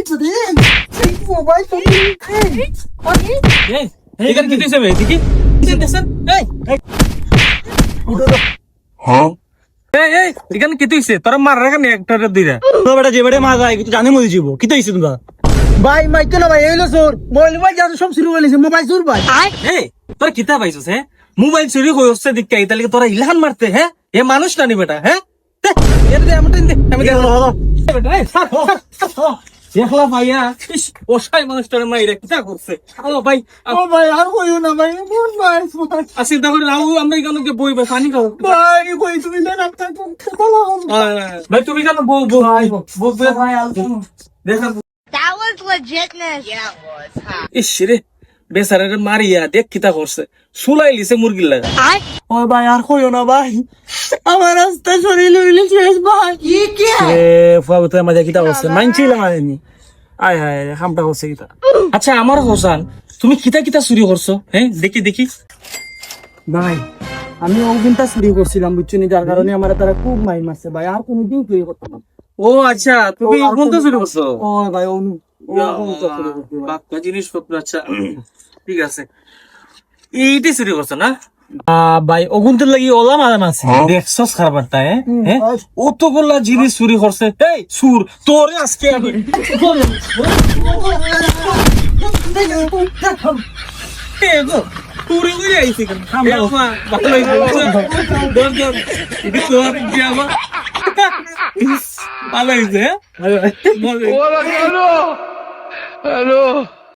কিছু রে এই মোবাইল তো এই এখানে কি দিছে ভাই দেখি কি দিছেন এই এই এখানে কি দিছে তোরা মার রাখেন একটা দুইটা তো বেটা যে বেটা মা যায় কিছু জানে মরে যাবো কি তো হইছে তোমরা ভাই মাইতো না ভাই এইলো চোর মোবাইল ভাই যা সব শুরু হইছে মোবাইল চোর ভাই এই তোরা কিতা পাইছস হ্যাঁ মোবাইল চুরি হইছে দিকে এই তাহলে তোরা ইলহান মারতে হ্যাঁ এ মানুষ না নি বেটা হ্যাঁ আমি বেটা এই দেখলা ভাইয়া ওসাই মানুষটারে মাইরে কিতা করছে হ্যালো ভাই ও ভাই আর কইও না ভাই কোন ভাই আসি দেখো রাউ আমরা এখানে বই বা পানি খাও ভাই কই তুমি না রাখতা তো বলো ভাই তুমি কেন বউ ভাই দেখা That was legitness. Yeah, it was. Huh? ইস রে বেচারারে মারিয়া দেখ কিতা করছে সুলাই লিছে মুরগির লাগা ও ভাই আর কইও না ভাই আমার রাস্তা শরীর হইলে শেষ ভাই কি কি এ ফাও তো আমাদের কিতা করছে মানছিল মানেনি আয় হায় হামটা করছে কিতা আচ্ছা আমার হোসান তুমি কিতা কিতা চুরি করছো হ্যাঁ দেখি দেখি ভাই আমি ওদিনটা চুরি করছিলাম বুঝছো নি যার কারণে আমার তারা খুব মাই মারছে ভাই আর কোনোদিন চুরি করতাম না ও আচ্ছা তুমি কোনটা চুরি করছো ও ভাই ও বাক্কা জিনিসপত্র আচ্ছা ঠিক আছে এইটি চুরি করছো না ভাই ওগুনতে লাগি ওলা মারা মাছে দেখছস খারাপটা হ্যাঁ অতগুলা জিনিস চুরি করছে এই সুর তোরে আজকে আমি চুরি করে আইছি কেন ভালো হইছে দর দর এটি তোর দিয়াবা ভালো হইছে হ্যাঁ Hola, Carlos. Aló.